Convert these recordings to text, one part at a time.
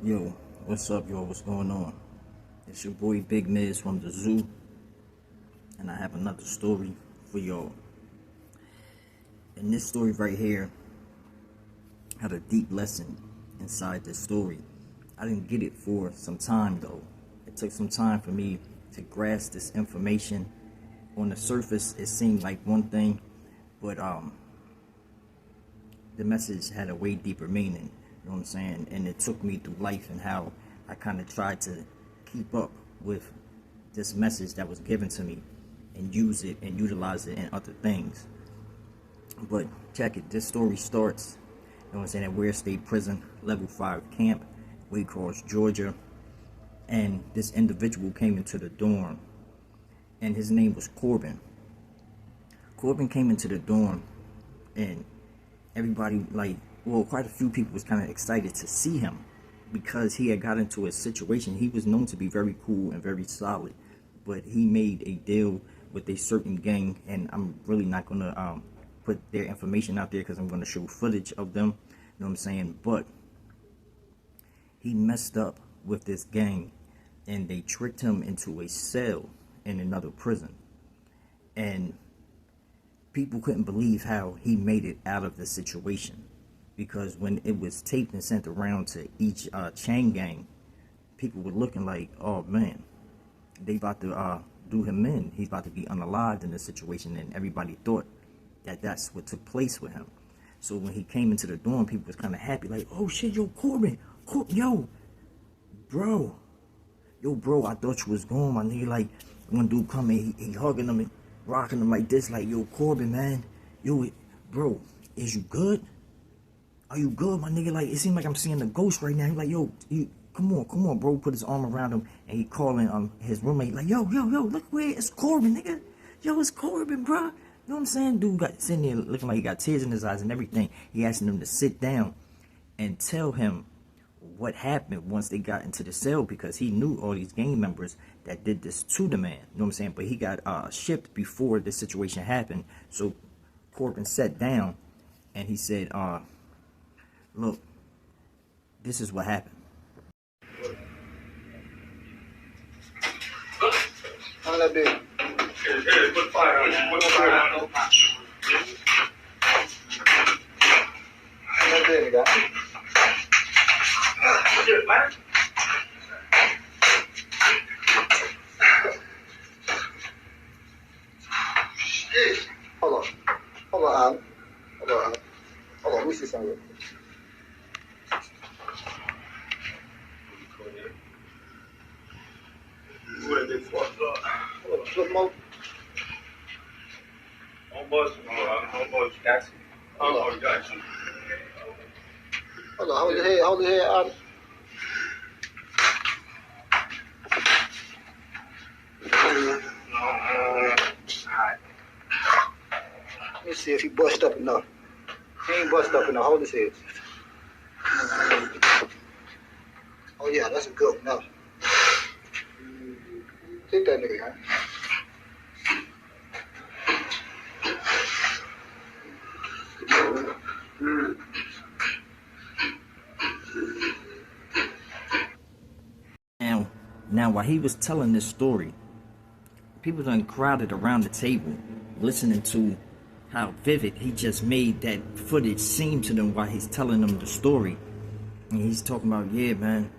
Yo, what's up, y'all? What's going on? It's your boy Big Miz from the zoo, and I have another story for y'all. And this story right here had a deep lesson inside this story. I didn't get it for some time though. It took some time for me to grasp this information. On the surface, it seemed like one thing, but the message had a way deeper meaning. You know what I'm saying? And it took me through life and how I kind of tried to keep up with this message that was given to me and use it and utilize it in other things. But check it, this story starts, you know what I'm saying, at Ware State Prison, level 5 camp, Waycross, Georgia. And this individual came into the dorm, and his name was Corbin. Corbin came into the dorm, and everybody, quite a few people was kind of excited to see him because he had got into a situation. He was known to be very cool and very solid, but he made a deal with a certain gang, and I'm really not going to put their information out there because I'm going to show footage of them, you know what I'm saying? But he messed up with this gang, and they tricked him into a cell in another prison. And people couldn't believe how he made it out of the situation, because when it was taped and sent around to each chain gang, people were looking like, oh man, they about to do him in. He's about to be unalived in this situation, and everybody thought that that's what took place with him. So when he came into the dorm, people was kind of happy, like, oh shit, yo, Corbin, yo, bro, I thought you was gone, my nigga. Like, one dude coming, he hugging him and rocking him like this, like, yo, Corbin, man, yo, bro, is you good? Are you good, my nigga? Like, it seems like I'm seeing a ghost right now. He's like, yo, come on, bro. Put his arm around him, and he calling his roommate, like, yo, look where it's Corbin, nigga. Yo, it's Corbin, bro. You know what I'm saying? Dude got sitting there looking like he got tears in his eyes and everything. He asking him to sit down and tell him what happened once they got into the cell, because he knew all these gang members that did this to the man. You know what I'm saying? But he got shipped before this situation happened. So Corbin sat down and he said, look, this is what happened. How that big? Here, put fire on it. Put fire on it. How that big, nigga? Shit, man. Shit. Hold on, Al. Let me see something. What is it for? Hold on, flip mode. Almost, got you. Almost got you. Hold on, hold your head, Al. Alright. Let me see if he bust up enough. He ain't bust up enough. Hold his head. Oh yeah, that's a good one. Now, take that nigga, huh? Now, while he was telling this story, people done crowded around the table, listening to how vivid he just made that footage seem to them while he's telling them the story. And he's talking about, yeah, man,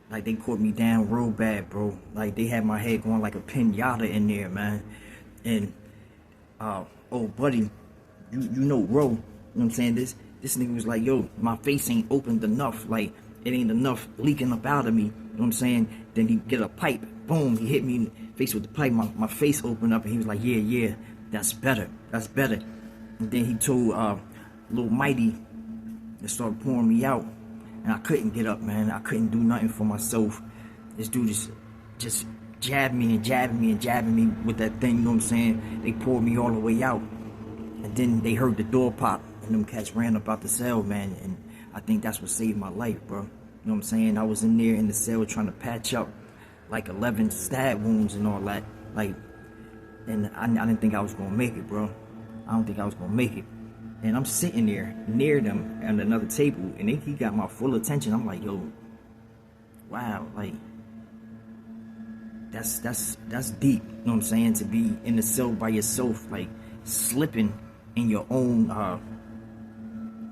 like, they caught me down real bad, bro. Like, they had my head going like a pinata in there, man. And, oh, buddy, you know, Ro, you know what I'm saying? This nigga was like, yo, my face ain't opened enough. Like, it ain't enough leaking up out of me. You know what I'm saying? Then he get a pipe. Boom, he hit me in the face with the pipe. My face opened up, and he was like, yeah, that's better. And then he told Lil Mighty to start pouring me out. And I couldn't get up, man. I couldn't do nothing for myself. This dude just jabbed me with that thing, you know what I'm saying? They poured me all the way out. And then they heard the door pop, and them cats ran up out the cell, man. And I think that's what saved my life, bro. You know what I'm saying? I was in there in the cell trying to patch up like 11 stab wounds and all that. Like, and I didn't think I was gonna make it, bro. I don't think I was gonna make it. And I'm sitting there near them at another table, and he got my full attention. I'm like, yo, wow, like that's deep, you know what I'm saying? To be in the cell by yourself, like slipping in your own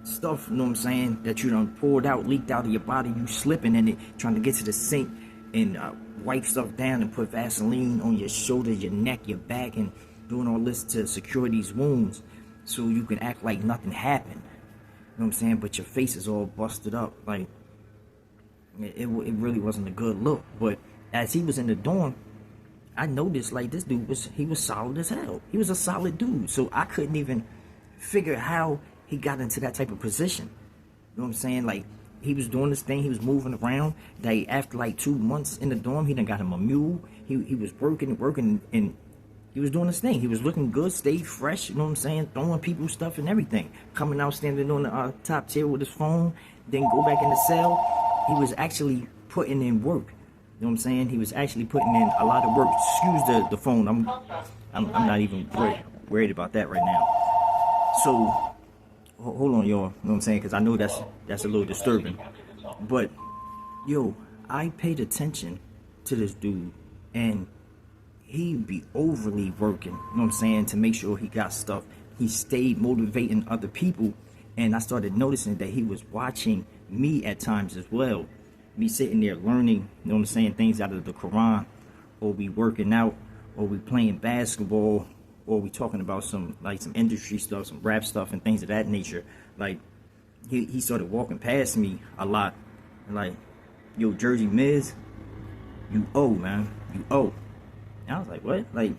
stuff, you know what I'm saying, that you done poured out, leaked out of your body, you slipping in it, trying to get to the sink and wipe stuff down and put Vaseline on your shoulders, your neck, your back, and doing all this to secure these wounds so you can act like nothing happened. You know what I'm saying? But your face is all busted up. Like, it really wasn't a good look. But as he was in the dorm, I noticed, like, this dude he was solid as hell. He was a solid dude. So I couldn't even figure how he got into that type of position. You know what I'm saying? Like, he was doing this thing. He was moving around. Like, after, like, 2 months in the dorm, he done got him a mule. He was working, and he was doing his thing. He was looking good, stayed fresh, you know what I'm saying? Throwing people stuff and everything. Coming out, standing on the top tier with his phone, then go back in the cell. He was actually putting in work. You know what I'm saying? He was actually putting in a lot of work. Excuse the phone. I'm not even worried about that right now. So, hold on, y'all. You know what I'm saying? Because I know that's a little disturbing. But, yo, I paid attention to this dude, and he'd be overly working, you know what I'm saying, to make sure he got stuff. He stayed motivating other people, and I started noticing that he was watching me at times as well. Me sitting there learning, you know what I'm saying, things out of the Quran, or we working out, or we playing basketball, or we talking about some industry stuff, some rap stuff and things of that nature. Like, he started walking past me a lot, and like, yo, Jersey Miz, you owe, man, you owe. And I was like, what? Like,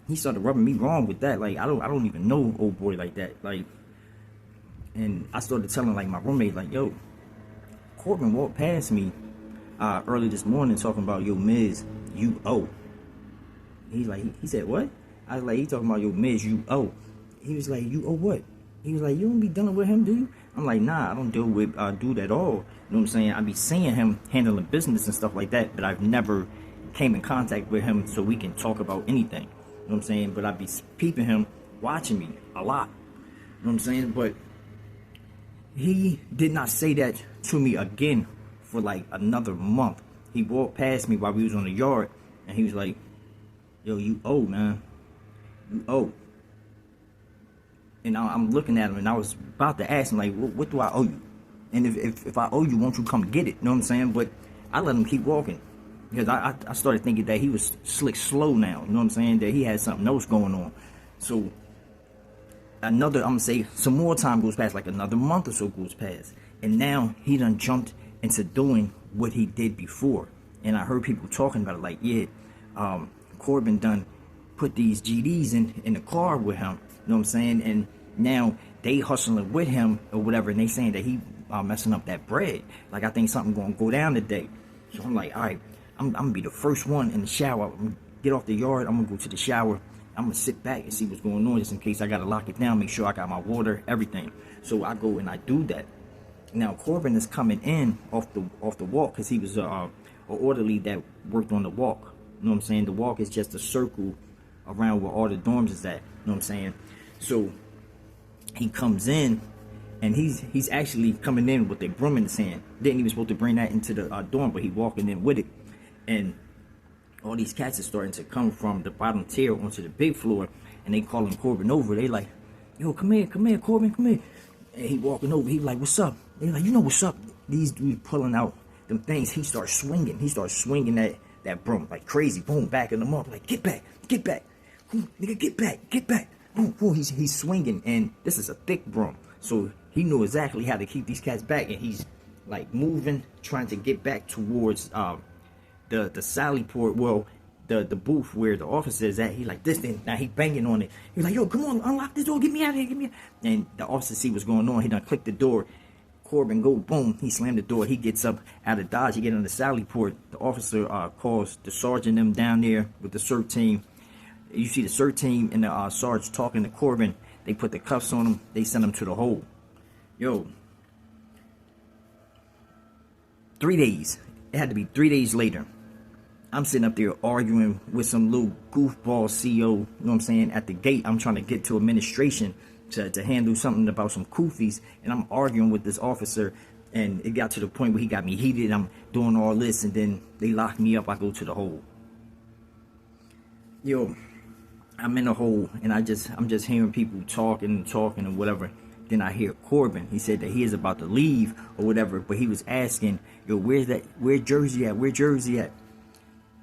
he started rubbing me wrong with that. Like, I don't even know old boy like that. Like, and I started telling, like, my roommate, like, yo, Corbin walked past me early this morning talking about, yo, Miz, you owe. He's like, he said, what? I was like, he talking about, yo, Miz, you owe. He was like, you owe what? He was like, you don't be dealing with him, do you? I'm like, nah, I don't deal with dude at all. You know what I'm saying? I be seeing him handling business and stuff like that, but I've never came in contact with him so we can talk about anything. You know what I'm saying? But I be peeping him, watching me a lot. You know what I'm saying? But he did not say that to me again for like another month. He walked past me while we was on the yard, and he was like, yo, you owe, man. You owe. And I'm looking at him, and I was about to ask him, like, what do I owe you? And if I owe you, won't you come get it? You know what I'm saying? But I let him keep walking. Because I started thinking that he was slick slow now. You know what I'm saying? That he had something else going on. So, I'm going to say, some more time goes past, like another month or so goes past. And now, he done jumped into doing what he did before. And I heard people talking about it, like, yeah, Corbin done put these GDs in the car with him. You know what I'm saying? And now, they hustling with him or whatever. And they saying that he messing up that bread. Like, I think something going to go down today. So, I'm like, all right. I'm going to be the first one in the shower. I'm going to get off the yard. I'm going to go to the shower. I'm going to sit back and see what's going on just in case I got to lock it down, make sure I got my water, everything. So I go and I do that. Now, Corbin is coming in off the walk because he was an orderly that worked on the walk. You know what I'm saying? The walk is just a circle around where all the dorms is at. You know what I'm saying? So he comes in, and he's actually coming in with a broom in his hand. Didn't even supposed to bring that into the dorm, but he walking in with it. And all these cats are starting to come from the bottom tier onto the big floor, and they calling Corbin over. They like, yo, come here, Corbin, come here. And he walking over. He like, what's up? They like, you know what's up? These dudes pulling out them things. He starts swinging. He starts swinging that broom like crazy. Boom, backing them up. Like, get back. Ooh, nigga, get back. Boom, boom. He's swinging, and this is a thick broom, so he knew exactly how to keep these cats back, and he's like moving, trying to get back towards the Sally port, well, the booth where the officer is at. He like this thing. Now he banging on it. He's like, yo, come on, unlock this door, get me out of here, get me out. And the officer see what's going on. He done clicked the door. Corbin go, boom, he slammed the door. He gets up out of Dodge. He get on the Sally port. The officer calls the sergeant them down there with the CERT team. You see the CERT team and the sergeant talking to Corbin. They put the cuffs on him. They send him to the hole. Yo, 3 days. It had to be 3 days later. I'm sitting up there arguing with some little goofball CEO, you know what I'm saying, at the gate. I'm trying to get to administration to handle something about some koofies, and I'm arguing with this officer And it got to the point where he got me heated. I'm doing all this, and then they lock me up. I go to the hole. Yo, I'm in a hole, and I'm just hearing people talking and whatever. Then I hear Corbin. He said that he is about to leave or whatever, but he was asking, yo, where Jersey at? Where Jersey at?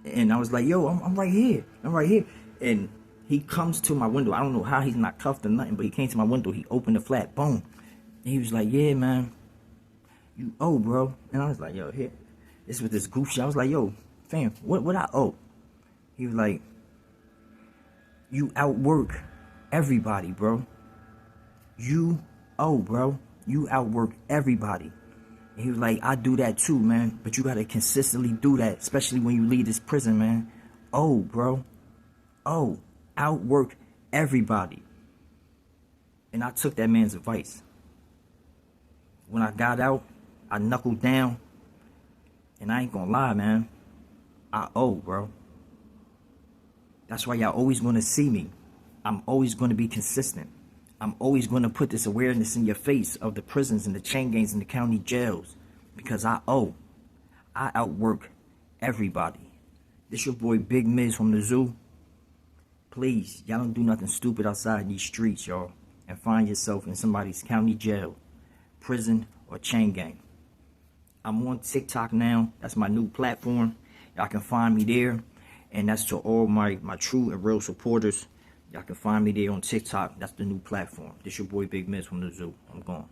And I was like, yo, I'm right here. I'm right here. And he comes to my window. I don't know how he's not cuffed or nothing, but he came to my window. He opened the flat, boom. And he was like, yeah, man, you owe, bro. And I was like, yo, here, this with this goof shit. I was like, yo, fam, what I owe? He was like, you outwork everybody, bro. You owe, bro. You outwork everybody. And he was like, I do that too, man. But you gotta consistently do that, especially when you leave this prison, man. Oh, bro. Oh, outwork everybody. And I took that man's advice. When I got out, I knuckled down. And I ain't gonna lie, man. I owe, bro. That's why y'all always gonna see me. I'm always gonna be consistent. I'm always gonna put this awareness in your face of the prisons and the chain gangs and the county jails. Because I owe. I outwork everybody. This your boy Big Miz from the zoo. Please, y'all don't do nothing stupid outside these streets, y'all. And find yourself in somebody's county jail, prison, or chain gang. I'm on TikTok now. That's my new platform. Y'all can find me there. And that's to all my true and real supporters. Y'all can find me there on TikTok. That's the new platform. This your boy Big Miz from the zoo. I'm gone.